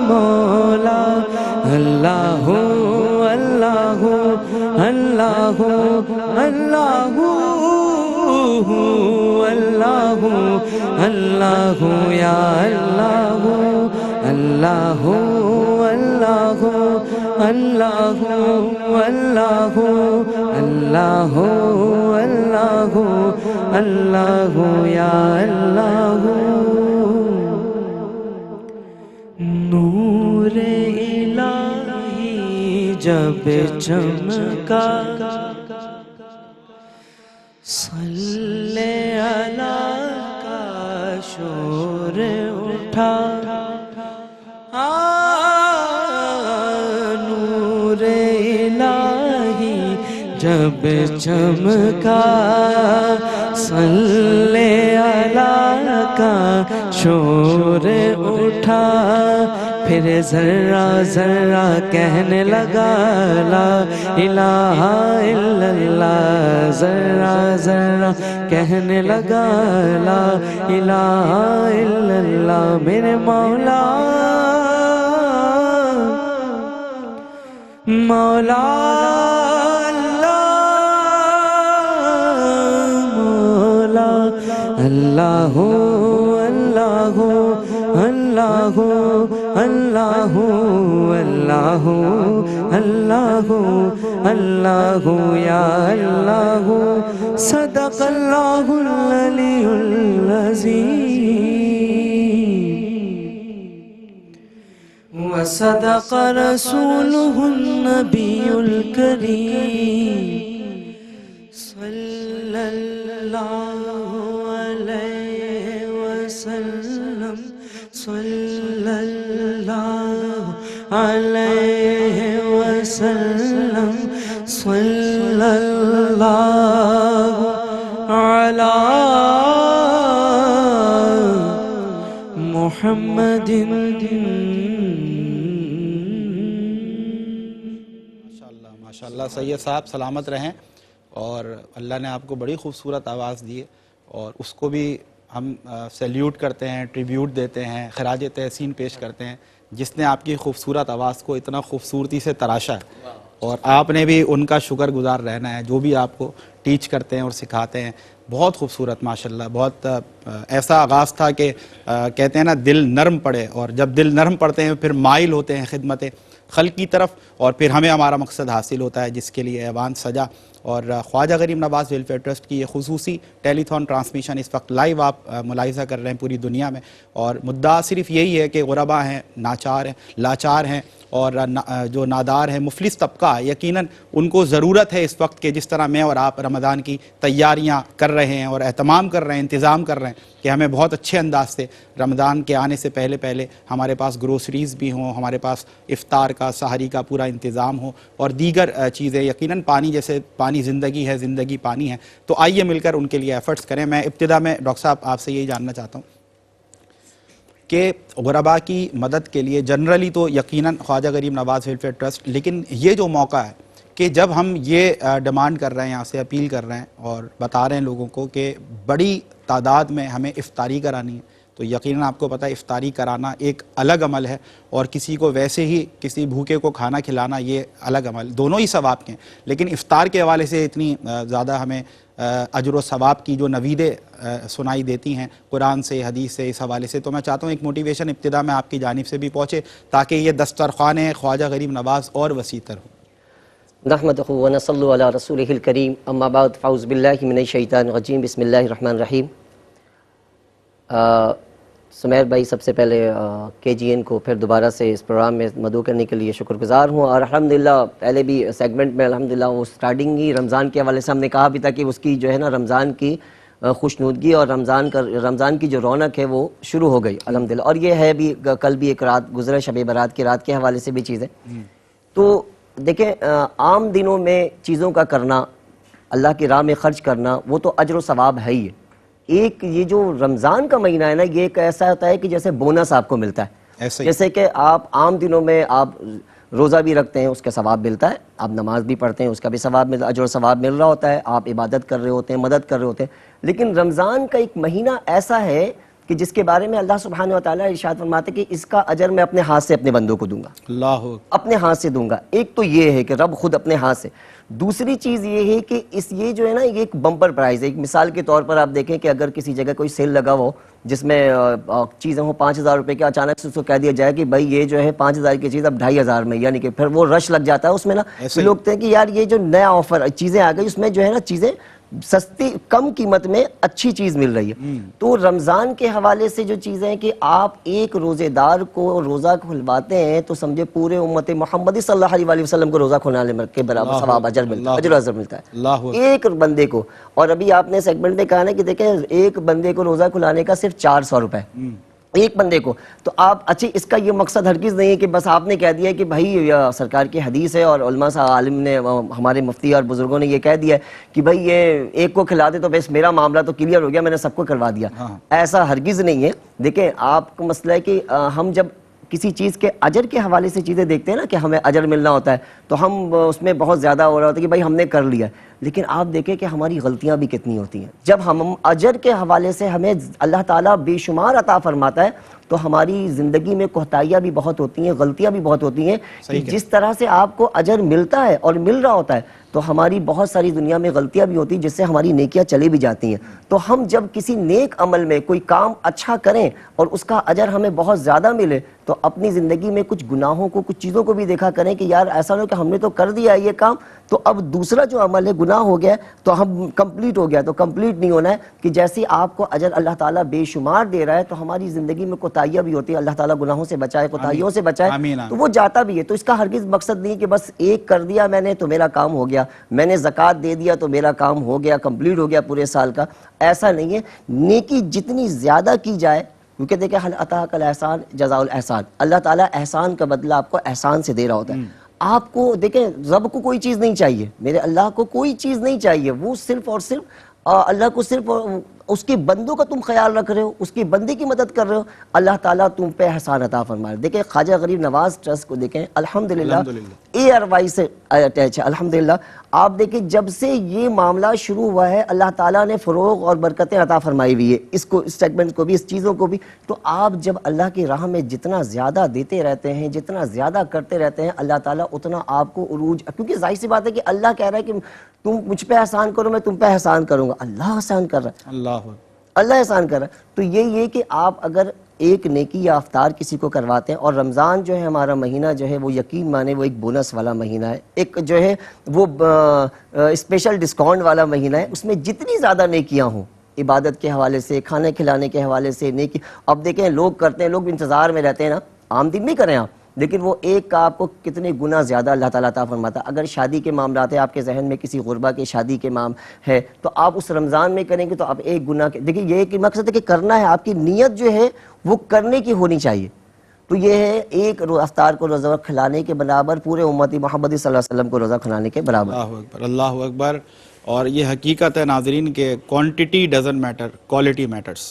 Speaker 4: مولا اللہ اللہ اللہ اللہ اللہ اللہ یا اللہ اللہ اللہ اللہ اللہ اللہ اللہ اللہ یا اللہ نور الہی جب چمکا صلی اللہ کا شور اٹھا نور الہی جب چمکا صلی اللہ کا شور اٹھا پھر ذرہ ذرہ کہنے لگا لا الہ الا اللہ ذرہ ذرہ کہنے لگا لا الہ الا اللہ میرے مولا مولا مولا اللہ اللہ اللہ اللہ اللہ اللہ اللہ یا اللہ صدق اللہ العلی العظیم وصدق رسوله النبی الکریم صلی اللہ علیہ وسلم صلی اللہ علیہ وسلم صلی اللہ علی محمد
Speaker 1: ماشاءاللہ سید صاحب سلامت رہیں اور اللہ نے آپ کو بڑی خوبصورت آواز دی ہے اور اس کو بھی ہم سیلیوٹ کرتے ہیں ٹریبیوٹ دیتے ہیں خراج تحسین پیش کرتے ہیں جس نے آپ کی خوبصورت آواز کو اتنا خوبصورتی سے تراشا ہے اور آپ نے بھی ان کا شکر گزار رہنا ہے جو بھی آپ کو ٹیچ کرتے ہیں اور سکھاتے ہیں بہت خوبصورت ماشاءاللہ بہت ایسا آغاز تھا کہ کہتے ہیں نا دل نرم پڑے اور جب دل نرم پڑتے ہیں پھر مائل ہوتے ہیں خدمت خلق کی طرف اور پھر ہمیں ہمارا مقصد حاصل ہوتا ہے جس کے لیے ایوان سجا اور خواجہ غریب نواز ویلفیئر ٹرسٹ کی یہ خصوصی ٹیلی تھون ٹرانسمیشن اس وقت لائیو آپ ملاحظہ کر رہے ہیں پوری دنیا میں اور مدعا صرف یہی ہے کہ غربا ہیں ناچار ہیں لاچار ہیں اور جو نادار ہیں مفلس طبقہ یقیناً ان کو ضرورت ہے اس وقت کہ جس طرح میں اور آپ رمضان کی تیاریاں کر رہے ہیں اور اہتمام کر رہے ہیں انتظام کر رہے ہیں کہ ہمیں بہت اچھے انداز سے رمضان کے آنے سے پہلے ہمارے پاس گروسریز بھی ہوں ہمارے پاس افطار کا سحری کا پورا انتظام ہو اور دیگر چیزیں یقیناً پانی جیسے پانی زندگی ہے زندگی پانی ہے تو آئیے مل کر ان کے لیے ایفرٹس کریں میں ابتدا میں ڈاکٹر صاحب آپ سے یہی جاننا چاہتا ہوں کہ غربا کی مدد کے لیے جنرلی تو یقیناً خواجہ غریب نواز ویلفیئر ٹرسٹ لیکن یہ جو موقع ہے کہ جب ہم یہ ڈیمانڈ کر رہے ہیں یہاں سے اپیل کر رہے ہیں اور بتا رہے ہیں لوگوں کو کہ بڑی تعداد میں ہمیں افطاری کرانی ہے تو یقیناً آپ کو پتہ ہے افطاری کرانا ایک الگ عمل ہے، اور کسی کو ویسے ہی کسی بھوکے کو کھانا کھلانا یہ الگ عمل، دونوں ہی ثواب کے ہیں، لیکن افطار کے حوالے سے اتنی زیادہ ہمیں اجر و ثواب کی جو نویدیں سنائی دیتی ہیں قرآن سے، حدیث سے، اس حوالے سے، تو میں چاہتا ہوں ایک موٹیویشن ابتدا میں آپ کی جانب سے بھی پہنچے تاکہ یہ دسترخوان خواجہ غریب نواز اور وسیع تر ہو۔
Speaker 2: نحمدہ ونصلی علی رسولہ الکریم، اما بعد، فاعوذ باللہ من الشیطان الرجیم، بسم اللہ الرحمن الرحیم۔ سمیر بھائی، سب سے پہلے کے جی این کو پھر دوبارہ سے اس پروگرام میں مدعو کرنے کے لیے شکر گزار ہوں، اور الحمدللہ پہلے بھی سیگمنٹ میں الحمدللہ وہ سٹارٹنگ ہی رمضان کے حوالے سے ہم نے کہا بھی تھا کہ اس کی جو ہے نا رمضان کی خوشنودگی اور رمضان کی جو رونق ہے وہ شروع ہو گئی الحمدللہ، اور یہ ہے بھی کل بھی ایک رات گزرا شب برات کی رات کے حوالے سے بھی چیزیں۔ تو دیکھیں عام دنوں میں چیزوں کا کرنا، اللہ کی راہ میں خرچ کرنا، وہ تو اجر و ثواب ہے ہی ہے۔ ایک یہ جو رمضان کا مہینہ ہے نا، یہ ایک ایسا ہوتا ہے کہ جیسے بونس آپ کو ملتا ہے، جیسے کہ آپ عام دنوں میں آپ روزہ بھی رکھتے ہیں، اس کا ثواب ملتا ہے، آپ نماز بھی پڑھتے ہیں، اس کا بھی ثواب ملتا ہے، اجر و ثواب مل رہا ہوتا ہے، آپ عبادت کر رہے ہوتے ہیں، مدد کر رہے ہوتے ہیں۔ لیکن رمضان کا ایک مہینہ ایسا ہے کہ جس کے بارے میں اللہ سبحانہ و تعالیٰ ارشاد فرماتے ہیں کہ اس کا اجر میں اپنے ہاتھ سے اپنے بندوں کو دوں گا،
Speaker 1: اللہ
Speaker 2: اپنے ہاتھ سے دوں گا۔ ایک تو یہ ہے کہ رب خود اپنے ہاتھ سے، دوسری چیز یہ ہے کہ یہ جو ہے نا، یہ ایک بمپر پرائز ہے۔ ایک مثال کے طور پر آپ دیکھیں کہ اگر کسی جگہ کوئی سیل لگا ہو جس میں چیزیں ہوں 5,000 روپے کے، اچانک سے اس کو کہہ دیا جائے کہ بھائی یہ جو ہے 5,000 کی چیز اب 2,500 میں، یعنی کہ پھر وہ رش لگ جاتا ہے اس میں نا، لوگ کہتے ہیں کہ یار یہ جو نیا آفر چیزیں آ گئی، اس میں جو ہے نا چیزیں سستی کم قیمت میں اچھی چیز مل رہی ہے۔ تو رمضان کے حوالے سے جو چیزیں ہیں کہ آپ ایک روزے دار کو روزہ کھلواتے ہیں تو سمجھے پورے امت محمدی صلی اللہ علیہ وسلم کو روزہ کھلانے کے برابر ثواب اجر ملتا ہے، اجر و اجر ملتا ہے ایک بندے کو۔ اور ابھی آپ نے سیگمنٹ میں کہا نا کہ دیکھیں ایک بندے کو روزہ کھلانے کا صرف 400 روپے ایک بندے کو۔ تو آپ اچھا، اس کا یہ مقصد ہرگز نہیں ہے کہ بس آپ نے کہہ دیا کہ بھائی سرکار کی حدیث ہے اور علماء صاحب عالم نے، ہمارے مفتی اور بزرگوں نے یہ کہہ دیا ہے کہ بھائی یہ ایک کو کھلا دے تو بس میرا معاملہ تو کلیئر ہو گیا، میں نے سب کو کروا دیا۔ ایسا ہرگز نہیں ہے۔ دیکھیں آپ کو مسئلہ ہے کہ ہم جب کسی چیز کے اجر کے حوالے سے چیزیں دیکھتے ہیں نا کہ ہمیں اجر ملنا ہوتا ہے تو ہم اس میں بہت زیادہ ہو رہا ہوتا ہے کہ بھائی ہم نے کر لیا، لیکن آپ دیکھیں کہ ہماری غلطیاں بھی کتنی ہوتی ہیں۔ جب ہم اجر کے حوالے سے ہمیں اللہ تعالیٰ بے شمار عطا فرماتا ہے تو ہماری زندگی میں کوتاہیاں بھی بہت ہوتی ہیں، غلطیاں بھی بہت ہوتی ہیں۔ کہ جس طرح سے آپ کو اجر ملتا ہے اور مل رہا ہوتا ہے تو ہماری بہت ساری دنیا میں غلطیاں بھی ہوتی ہیں جس سے ہماری نیکیاں چلی بھی جاتی ہیں۔ تو ہم جب کسی نیک عمل میں کوئی کام اچھا کریں اور اس کا اجر ہمیں بہت زیادہ ملے تو اپنی زندگی میں کچھ گناہوں کو، کچھ چیزوں کو بھی دیکھا کریں کہ یار ایسا نہ ہو کہ ہم نے تو کر دیا ہے یہ کام، تو اب دوسرا جو عمل ہے گناہ ہو گیا تو ہم کمپلیٹ ہو گیا، تو کمپلیٹ نہیں ہونا ہے کہ جیسے آپ کو اجر اللہ تعالیٰ بے شمار دے رہا ہے تو ہماری زندگی میں کوتاہیاں بھی ہوتی ہیں۔ اللہ تعالیٰ گناہوں سے بچائے، کوتاہیوں سے بچائے، تو وہ جاتا بھی ہے۔ تو اس کا ہرگز مقصد نہیں کہ بس ایک کر دیا میں نے تو میرا کام ہو گیا، میں نے زکوٰۃ دے دیا تو میرا کام ہو گیا، کمپلیٹ ہو گیا پورے سال کا، ایسا نہیں ہے۔ نیکی جتنی زیادہ کی جائے، کیونکہ دیکھیں حل اتاک الاحسان جزاء الاحسان، اللہ تعالیٰ احسان کا بدلہ آپ کو احسان سے دے رہا ہوتا ہے۔ آپ کو دیکھیں رب کو کوئی چیز نہیں چاہیے، میرے اللہ کو کوئی چیز نہیں چاہیے، وہ صرف اور صرف اللہ کو صرف اس کے بندوں کا تم خیال رکھ رہے ہو، اس کی بندے کی مدد کر رہے ہو، اللہ تعالیٰ تم پہ احسان عطا فرما رہے۔ دیکھیں خواجہ غریب نواز ٹرسٹ کو دیکھیں الحمدللہ ARY سے اٹیچ ہے الحمدللہ۔ آپ دیکھیں جب سے یہ معاملہ شروع ہوا ہے اللہ تعالیٰ نے فروغ اور برکتیں عطا فرمائی ہوئی ہے اس کو، اس سیگمنٹ کو بھی، اس چیزوں کو بھی۔ تو آپ جب اللہ کی راہ میں جتنا زیادہ دیتے رہتے ہیں، جتنا زیادہ کرتے رہتے ہیں، اللہ تعالیٰ اتنا آپ کو عروج، کیونکہ ظاہر سی بات ہے کہ اللہ کہہ رہا ہے کہ تم مجھ پہ احسان کرو میں تم پہ احسان کروں گا، اللہ احسان کر رہا ہے، اللہ احسان کر رہا ہے۔ تو یہ کہ آپ اگر ایک نیکی یا افطار کسی کو کرواتے ہیں، اور رمضان جو ہے ہمارا مہینہ جو ہے وہ یقین مانے وہ ایک بونس والا مہینہ ہے، ایک جو ہے وہ اسپیشل ڈسکاؤنٹ والا مہینہ ہے، اس میں جتنی زیادہ نیکیاں ہوں عبادت کے حوالے سے، کھانے کھلانے کے حوالے سے نیکی، اب دیکھیں لوگ کرتے ہیں، لوگ انتظار میں رہتے ہیں نا، عام دن نہیں کریں آپ، لیکن وہ ایک کا آپ کو کتنے گنا زیادہ اللہ تعالیٰ عطا فرماتا ہے۔ اگر شادی کے معاملات ہیں، آپ کے ذہن میں کسی غربا کی شادی کے ہے تو آپ اس رمضان میں کریں گے تو آپ ایک گناہ کے، دیکھیں یہ کہ مقصد ہے کہ کرنا ہے، آپ کی نیت جو ہے وہ کرنے کی ہونی چاہیے۔ تو یہ ہے ایک افطار کو روزہ کھلانے کے برابر پورے امتی محمدی صلی اللہ علیہ وسلم کو روزہ کھلانے کے برابر۔
Speaker 1: اللہ اکبر، اللہ اکبر۔ اور یہ حقیقت ہے ناظرین کہ quantity doesn't matter, quality matters.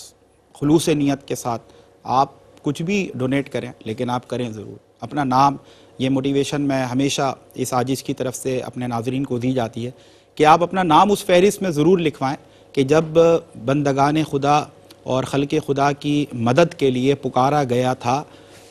Speaker 1: خلوص نیت کے ساتھ آپ کچھ بھی ڈونیٹ کریں لیکن آپ کریں ضرور۔ اپنا نام، یہ موٹیویشن میں ہمیشہ اس عاجز کی طرف سے اپنے ناظرین کو دی جاتی ہے کہ آپ اپنا نام اس فہرست میں ضرور لکھوائیں کہ جب بندگان خدا اور خلق خدا کی مدد کے لیے پکارا گیا تھا،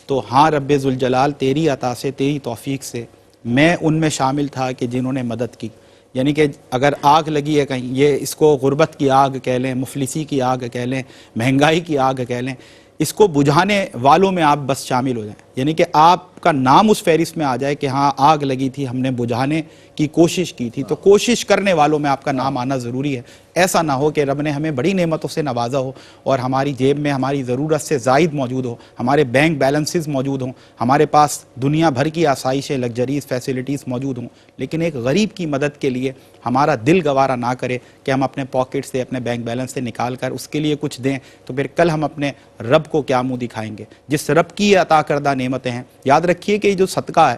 Speaker 1: تو ہاں رب ذوالجلال تیری عطا سے، تیری توفیق سے میں ان میں شامل تھا کہ جنہوں نے مدد کی. یعنی کہ اگر آگ لگی ہے کہیں، یہ اس کو غربت کی آگ کہہ لیں، مفلسی کی آگ کہہ لیں، مہنگائی کی آگ کہہ لیں، اس کو بجھانے والوں میں آپ بس شامل ہو جائیں. یعنی کہ آپ کا نام اس فہرست میں آ جائے کہ ہاں آگ لگی تھی، ہم نے بجھانے کی کوشش کی تھی، تو کوشش کرنے والوں میں آپ کا نام آنا ضروری ہے. ایسا نہ ہو کہ رب نے ہمیں بڑی نعمتوں سے نوازا ہو اور ہماری جیب میں ہماری ضرورت سے زائد موجود ہو، ہمارے بینک بیلنسز موجود ہوں، ہمارے پاس دنیا بھر کی آسائشیں، لگژریز، فیسلٹیز موجود ہوں، لیکن ایک غریب کی مدد کے لیے ہمارا دل گوارا نہ کرے کہ ہم اپنے پاکٹ سے، اپنے بینک بیلنس سے نکال کر اس کے لیے کچھ دیں، تو پھر کل ہم اپنے رب کو کیا منہ دکھائیں گے. جس رب کی یہ عطا کردہ نعمتیں ہیں، یاد رکھیے کہ یہ جو صدقہ ہے،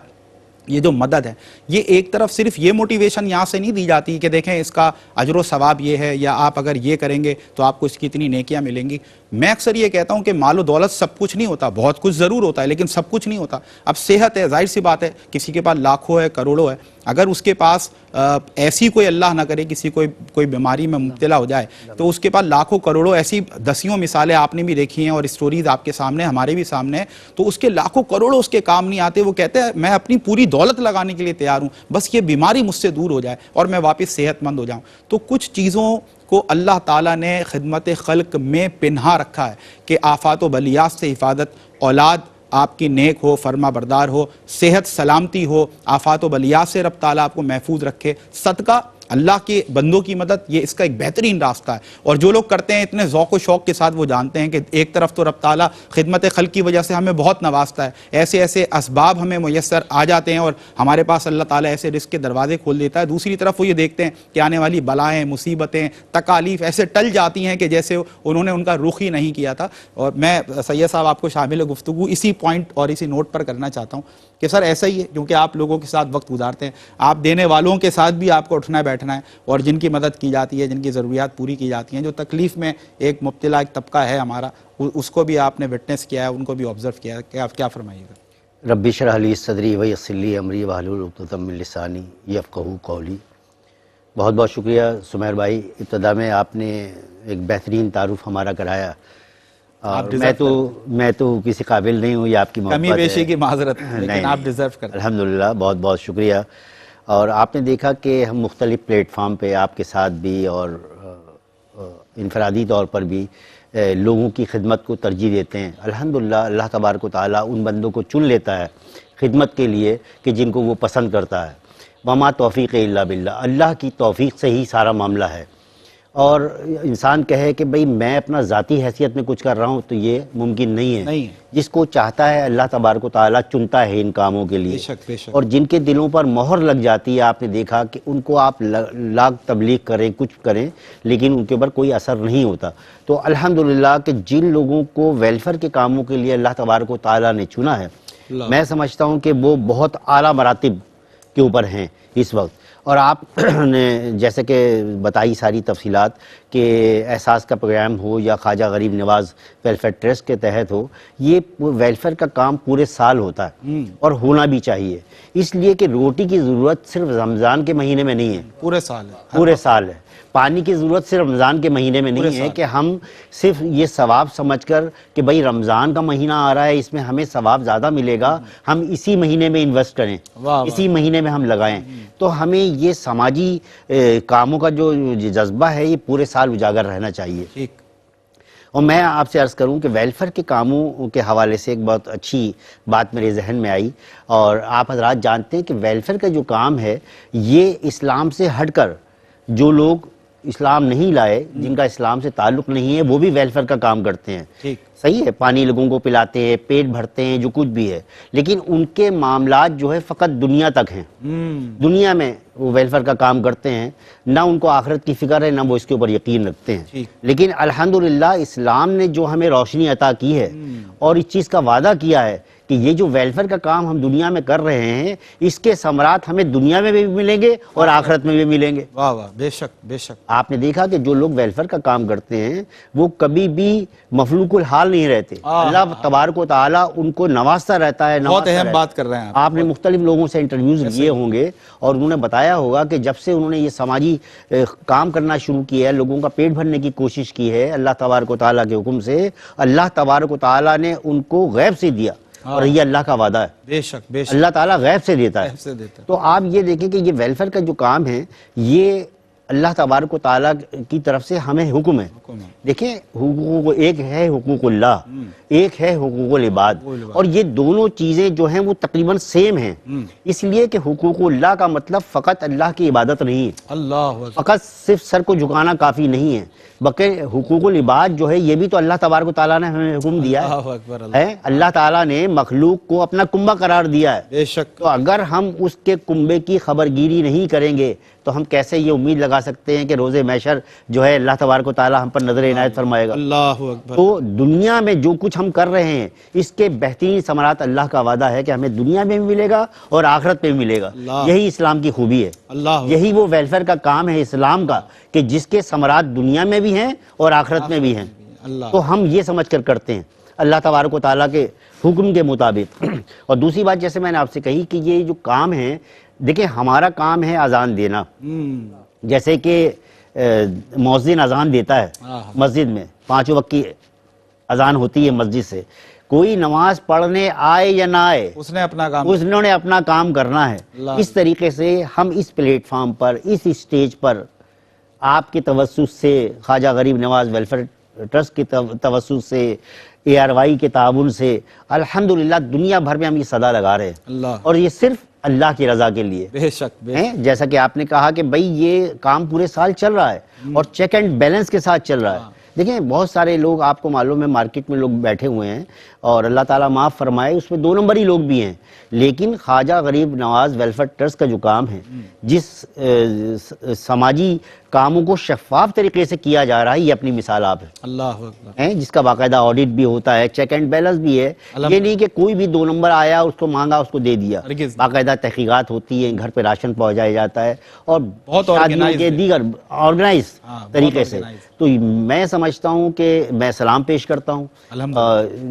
Speaker 1: یہ جو مدد ہے، یہ ایک طرف صرف یہ موٹیویشن یہاں سے نہیں دی جاتی کہ دیکھیں اس کا اجر و ثواب یہ ہے، یا آپ اگر یہ کریں گے تو آپ کو اس کی اتنی نیکیاں ملیں گی. میں اکثر یہ کہتا ہوں کہ مال و دولت سب کچھ نہیں ہوتا، بہت کچھ ضرور ہوتا ہے لیکن سب کچھ نہیں ہوتا. اب صحت ہے، ظاہر سی بات ہے، کسی کے پاس لاکھوں ہے، کروڑوں ہے، اگر اس کے پاس ایسی کوئی اللہ نہ کرے کسی کوئی بیماری میں مبتلا ہو جائے، تو اس کے پاس لاکھوں کروڑوں، ایسی دسیوں مثالیں آپ نے بھی دیکھی ہیں اور اسٹوریز آپ کے سامنے، ہمارے بھی سامنے ہیں، تو اس کے لاکھوں کروڑوں اس کے کام نہیں آتے. وہ کہتے ہیں میں اپنی پوری دولت لگانے کے لیے تیار ہوں، بس یہ بیماری مجھ سے دور ہو جائے اور میں واپس صحت مند ہو جاؤں. تو کچھ چیزوں کو اللہ تعالیٰ نے خدمت خلق میں پنہا رکھا ہے کہ آفات و بلیات سے حفاظت، اولاد آپ کی نیک ہو، فرما بردار ہو، صحت سلامتی ہو، آفات و بلیات سے رب تعالیٰ آپ کو محفوظ رکھے. صدقہ، اللہ کے بندوں کی مدد، یہ اس کا ایک بہترین راستہ ہے. اور جو لوگ کرتے ہیں اتنے ذوق و شوق کے ساتھ، وہ جانتے ہیں کہ ایک طرف تو رب تعالیٰ خدمت خلق کی وجہ سے ہمیں بہت نوازتا ہے، ایسے ایسے اسباب ہمیں میسر آ جاتے ہیں اور ہمارے پاس اللہ تعالیٰ ایسے رزق کے دروازے کھول دیتا ہے. دوسری طرف وہ یہ دیکھتے ہیں کہ آنے والی بلائیں، مصیبتیں، تکالیف ایسے ٹل جاتی ہیں کہ جیسے انہوں نے ان کا رخ ہی نہیں کیا تھا. اور میں سید صاحب آپ کو شامل گفتگو اسی پوائنٹ اور اسی نوٹ پر کرنا چاہتا ہوں کہ سر ایسا ہی ہے، کیونکہ آپ لوگوں کے ساتھ وقت گزارتے ہیں، آپ دینے والوں کے ساتھ بھی آپ کو اٹھنا بیٹھنا ہے، اور جن کی مدد کی جاتی ہے، جن کی ضروریات پوری کی جاتی ہیں، جو تکلیف میں ایک مبتلا ایک طبقہ ہے ہمارا، اس کو بھی آپ نے وٹنس کیا ہے، ان کو بھی آبزرو کیا ہے. کہ آپ کیا فرمائیے گا؟
Speaker 3: رب اشرح لی صدری ویسر لی امری واحلل عقدۃ من لسانی یفقہوا قولی. بہت بہت شکریہ سمیر بھائی، ابتدا میں آپ نے ایک بہترین تعارف ہمارا کرایا. میں تو کسی قابل نہیں ہوں، یہ آپ کی محبت ہے،
Speaker 1: کمی بیشی کی معذرت، لیکن آپ ڈیزرو کرتے ہیں.
Speaker 3: الحمدللہ، بہت بہت شکریہ. اور آپ نے دیکھا کہ ہم مختلف پلیٹ فارم پہ آپ کے ساتھ بھی اور انفرادی طور پر بھی لوگوں کی خدمت کو ترجیح دیتے ہیں. الحمدللہ اللہ تبارک و تعالیٰ ان بندوں کو چن لیتا ہے خدمت کے لیے کہ جن کو وہ پسند کرتا ہے. وما توفیق الا باللہ، اللہ کی توفیق سے ہی سارا معاملہ ہے. اور انسان کہے کہ بھئی میں اپنا ذاتی حیثیت میں کچھ کر رہا ہوں تو یہ ممکن نہیں ہے. جس کو چاہتا ہے اللہ تبارک و تعالیٰ چنتا ہے ان کاموں کے لیے. اور جن کے دلوں پر مہر لگ جاتی ہے، آپ نے دیکھا کہ ان کو آپ لاکھ تبلیغ کریں، کچھ کریں، لیکن ان کے اوپر کوئی اثر نہیں ہوتا. تو الحمدللہ کہ جن لوگوں کو ویلفیئر کے کاموں کے لیے اللہ تبارک و تعالیٰ نے چنا ہے، میں سمجھتا ہوں کہ وہ بہت اعلیٰ مراتب کے اوپر ہیں اس وقت. اور آپ نے جیسے کہ بتائی ساری تفصیلات کہ احساس کا پروگرام ہو یا خواجہ غریب نواز ویلفیئر ٹرسٹ کے تحت ہو، یہ ویلفیئر کا کام پورے سال ہوتا ہے اور ہونا بھی چاہیے. اس لیے کہ روٹی کی ضرورت صرف رمضان کے مہینے میں نہیں ہے،
Speaker 1: پورے سال ہے،
Speaker 3: پورے سال ہے. پانی کی ضرورت صرف رمضان کے مہینے میں نہیں ہے کہ ہم صرف یہ ثواب سمجھ کر کہ بھئی رمضان کا مہینہ آ رہا ہے، اس میں ہمیں ثواب زیادہ ملے گا، ہم اسی مہینے میں انویسٹ کریں، اسی مہینے میں ہم لگائیں. تو ہمیں یہ سماجی کاموں کا جو جذبہ ہے یہ پورے سال اجاگر رہنا چاہیے. اور میں آپ سے عرض کروں کہ ویلفیئر کے کاموں کے حوالے سے ایک بہت اچھی بات میرے ذہن میں آئی. اور آپ حضرات جانتے ہیں کہ ویلفیئر کا جو کام ہے یہ اسلام سے ہٹ کر جو لوگ اسلام نہیں لائے، جن کا اسلام سے تعلق نہیں ہے، وہ بھی ویلفیئر کا کام کرتے ہیں. صحیح ہے، پانی لوگوں کو پلاتے ہیں، پیٹ بھرتے ہیں، جو کچھ بھی ہے، لیکن ان کے معاملات جو ہے فقط دنیا تک ہیں. دنیا میں وہ ویلفیئر کا کام کرتے ہیں، نہ ان کو آخرت کی فکر ہے، نہ وہ اس کے اوپر یقین رکھتے ہیں. لیکن الحمدللہ اسلام نے جو ہمیں روشنی عطا کی ہے اور اس چیز کا وعدہ کیا ہے کہ یہ جو ویلفیئر کا کام ہم دنیا میں کر رہے ہیں اس کے ثمرات ہمیں دنیا میں بھی ملیں گے اور آخرت میں بھی ملیں گے.
Speaker 1: واہ واہ، بے شک بے شک.
Speaker 3: آپ نے دیکھا کہ جو لوگ ویلفیئر کا کام کرتے ہیں وہ کبھی بھی مفلوق الحال نہیں رہتے. اللہ تبارک و تعالیٰ ان کو نوازتا رہتا ہے.
Speaker 1: بہت اہم بات کر رہے ہیں
Speaker 3: آپ نے مختلف لوگوں سے انٹرویوز لیے ہوں گے اور انہوں نے بتایا ہوگا کہ جب سے انہوں نے یہ سماجی کام کرنا شروع کیا ہے، لوگوں کا پیٹ بھرنے کی کوشش کی ہے اللہ تبارک و تعالیٰ کے حکم سے، اللہ تبارک و تعالیٰ نے ان کو غیب سے دیا. اور یہ اللہ کا وعدہ ہے.
Speaker 1: بے شک بے شک.
Speaker 3: اللہ تعالیٰ غیب سے دیتا ہے.
Speaker 1: غیب سے دیتا ہے.
Speaker 3: تو آپ یہ دیکھیں کہ یہ ویلفیئر کا جو کام ہے یہ اللہ تبارک و تعالیٰ کی طرف سے ہمیں حکم ہے. دیکھیں حقوق، ایک ہے حقوق اللہ، ایک ہے حقوق العباد، اور یہ دونوں چیزیں جو ہیں وہ تقریباً سیم ہیں. اس لیے کہ حقوق اللہ کا مطلب فقط اللہ کی عبادت نہیں ہے،
Speaker 1: اللہ
Speaker 3: فقط صرف سر کو جھکانا کافی نہیں ہے، بلکہ حقوق العباد جو ہے یہ بھی تو اللہ تبارک و تعالیٰ نے ہمیں حکم دیا ہے. اللہ تعالیٰ نے مخلوق کو اپنا کنبہ قرار دیا ہے.
Speaker 1: بے شک.
Speaker 3: تو اگر ہم اس کے کنبے کی خبرگیری نہیں کریں گے تو ہم کیسے یہ امید لگا سکتے ہیں کہ روز محشر جو ہے اللہ تبارک و تعالیٰ ہم پر نظر عنایت فرمائے گا.
Speaker 1: اللہ اکبر.
Speaker 3: تو دنیا میں جو کچھ ہم کر رہے ہیں اس کے بہترین ثمرات اللہ کا وعدہ ہے کہ ہمیں دنیا میں بھی ملے گا اور آخرت میں بھی ملے گا. یہی اسلام کی خوبی ہے. یہی وہ ویلفیئر کا کام ہے اسلام کا کہ جس کے ثمرات دنیا میں بھی ہیں اور آخرت میں بھی ہیں. تو ہم یہ سمجھ کر کرتے ہیں اللہ تبارک و تعالیٰ کے حکم کے مطابق. اور دوسری بات جیسے میں نے آپ سے کہی کہ یہ جو کام ہے، دیکھیں ہمارا کام ہے اذان دینا. جیسے کہ مؤذن اذان دیتا ہے مسجد میں، 5 وقت کی اذان ہوتی ہے مسجد سے، کوئی نماز پڑھنے آئے یا نہ آئے
Speaker 1: اس نے اپنا کام،
Speaker 3: انہوں نے اپنا کام کرنا ہے. اس طریقے سے ہم اس پلیٹ فارم پر، اس اسٹیج پر آپ کے توسط سے، خواجہ غریب نواز ویلفیئر ٹرسٹ کے توسط سے، ARY کے تعاون سے الحمدللہ دنیا بھر میں ہم یہ صدا لگا رہے ہیں. اور یہ صرف اللہ کی رضا کے لیے.
Speaker 1: بے شک.
Speaker 3: جیسا کہ آپ نے کہا کہ بھئی یہ کام پورے سال چل رہا ہے اور چیک اینڈ بیلنس کے ساتھ چل رہا ہے. دیکھیں بہت سارے لوگ آپ کو معلوم ہے مارکیٹ میں لوگ بیٹھے ہوئے ہیں اور اللہ تعالیٰ معاف فرمائے اس میں 2 نمبری لوگ بھی ہیں، لیکن خواجہ غریب نواز ویلفیئر ٹرسٹ کا جو کام ہے، جس سماجی کاموں کو شفاف طریقے سے کیا جا رہا ہے، یہ اپنی مثال آپ ہے.
Speaker 1: اللہ اکبر.
Speaker 3: جس کا باقاعدہ آڈٹ بھی ہوتا ہے، چیک اینڈ بیلنس بھی ہے. یہ نہیں کہ کوئی بھی 2 نمبر آیا اس کو مانگا اس کو دے دیا. باقاعدہ تحقیقات ہوتی ہے، گھر پہ راشن پہنچایا جاتا ہے اور شادیوں کے دیگر آرگنائز طریقے سے. تو میں سمجھتا ہوں کہ میں سلام پیش کرتا ہوں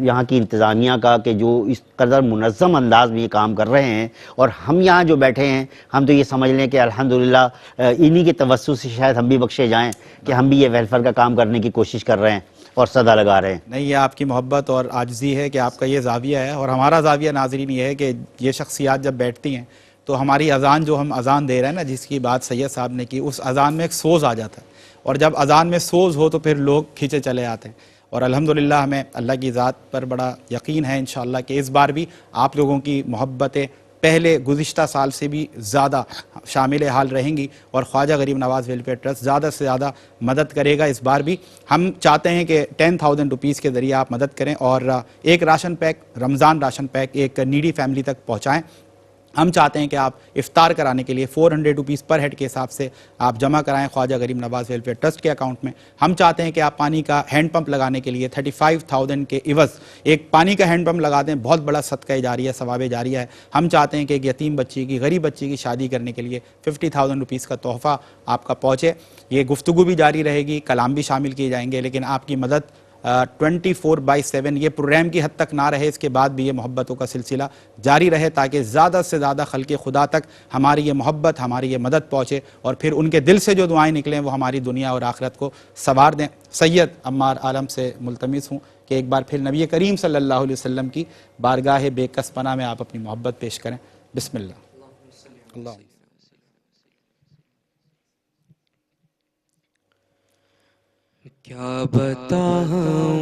Speaker 3: یہاں کی انتظامیہ کا کہ جو اس قدر منظم انداز میں یہ کام کر رہے ہیں، اور ہم یہاں جو بیٹھے ہیں ہم تو یہ سمجھ لیں کہ الحمدللہ انہی کے توسط سے شاید ہم بھی بخشے جائیں کہ ہم بھی یہ ویلفیئر کا کام کرنے کی کوشش کر رہے ہیں اور صدا لگا رہے ہیں.
Speaker 1: نہیں، یہ آپ کی محبت اور عاجزی ہے کہ آپ کا یہ زاویہ ہے، اور ہمارا زاویہ ناظرین یہ ہے کہ یہ شخصیات جب بیٹھتی ہیں تو ہماری اذان جو ہم اذان دے رہے ہیں نا، جس کی بات سید صاحب نے کی، اس اذان میں ایک سوز آ جاتا ہے، اور جب اذان میں سوز ہو تو پھر لوگ کھینچے چلے آتے ہیں. اور الحمدللہ ہمیں اللہ کی ذات پر بڑا یقین ہے انشاءاللہ کہ اس بار بھی آپ لوگوں کی محبتیں پہلے گزشتہ سال سے بھی زیادہ شامل حال رہیں گی، اور خواجہ غریب نواز ویلفیئر ٹرسٹ زیادہ سے زیادہ مدد کرے گا. اس بار بھی ہم چاہتے ہیں کہ 10,000 روپیز کے ذریعے آپ مدد کریں اور ایک راشن پیک، رمضان راشن پیک ایک نیڈی فیملی تک پہنچائیں. ہم چاہتے ہیں کہ آپ افطار کرانے کے لیے 400 روپیز پر ہیڈ کے حساب سے آپ جمع کرائیں خواجہ غریب نواز ویلفیئر ٹرسٹ کے اکاؤنٹ میں. ہم چاہتے ہیں کہ آپ پانی کا ہینڈ پمپ لگانے کے لیے 35,000 کے عوض ایک پانی کا ہینڈ پمپ لگا دیں. بہت بڑا صدقہ جاریہ، ثواب جاریہ ہے. ہم چاہتے ہیں کہ ایک یتیم بچی کی، غریب بچی کی شادی کرنے کے لیے 50,000 روپیز کا تحفہ آپ کا پہنچے. یہ گفتگو بھی جاری رہے گی، کلام بھی شامل کیے جائیں گے، لیکن آپ کی مدد 24/7 یہ پروگرام کی حد تک نہ رہے، اس کے بعد بھی یہ محبتوں کا سلسلہ جاری رہے تاکہ زیادہ سے زیادہ خلق خدا تک ہماری یہ محبت، ہماری یہ مدد پہنچے، اور پھر ان کے دل سے جو دعائیں نکلیں وہ ہماری دنیا اور آخرت کو سنوار دیں. سید عمار عالم سے ملتمس ہوں کہ ایک بار پھر نبی کریم صلی اللہ علیہ وسلم کی بارگاہ بے کس پناہ میں آپ اپنی محبت پیش کریں. بسم اللہ. اللہ
Speaker 4: کیا بتاؤں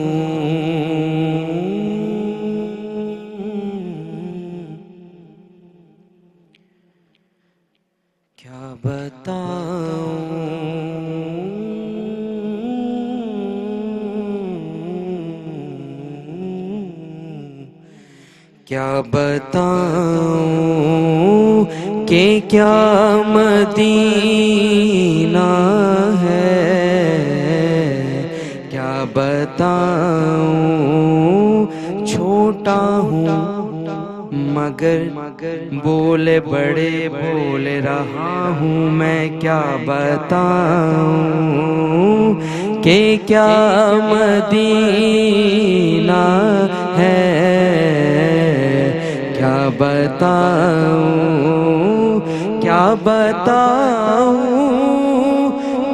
Speaker 4: کیا بتاؤں کیا بتاؤں کہ کیا مدینہ ہے، بتاؤں چھوٹا ہوں مگر بولے بڑے بول رہا ہوں میں کیا بتاؤں کہ کیا مدینہ ہے، کیا بتاؤں کیا بتاؤں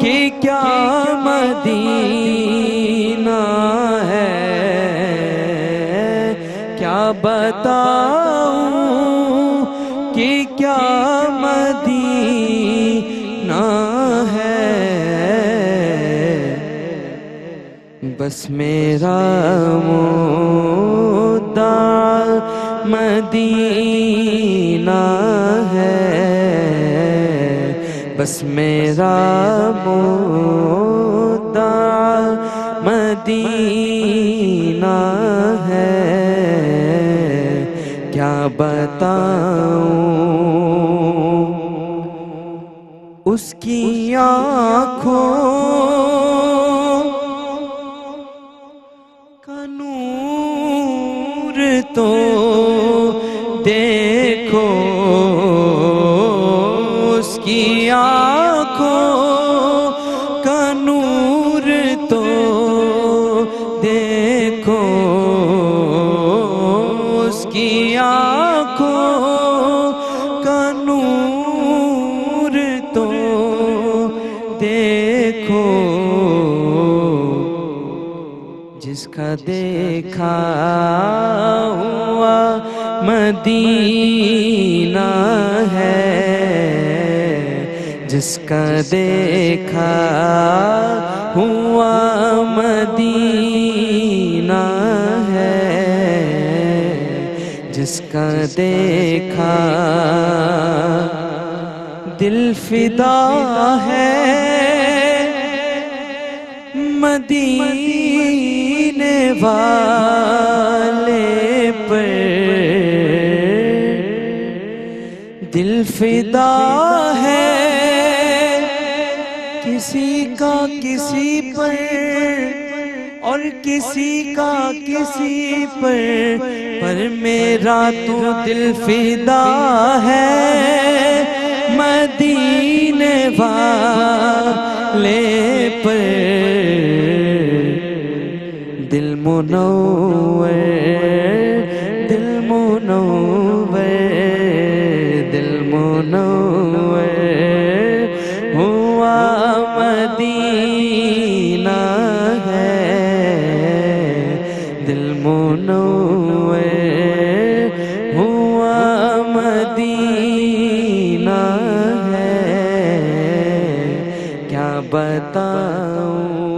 Speaker 4: کہ کیا مدینہ ہے، کیا بتاؤں کہ کیا مدینہ ہے۔ بس میرا مدعا مدینہ ہے، بس میرا مدعا مدینہ ہے، کیا بتاؤں اس کی آنکھوں کا نور تو دیکھو، اس کی آنکھوں کا نور تو دیکھو، اس کی آنکھوں کا نور تو دیکھو، جس کا دیکھا ہوا مدینہ ہے، جس کا دیکھا ہوا مدینہ ہے، جس کا دیکھا دل فدا ہے مدینے والے پر، دل فدا ہے کسی کا کسی پر، اور کسی کا کسی پر میرا تو دل فدا ہے مدینے والے پر، دل منور دل منور دل منور ہوا مدینہ ہے، دل منور ہوا مدینہ ہے، کیا بتاؤں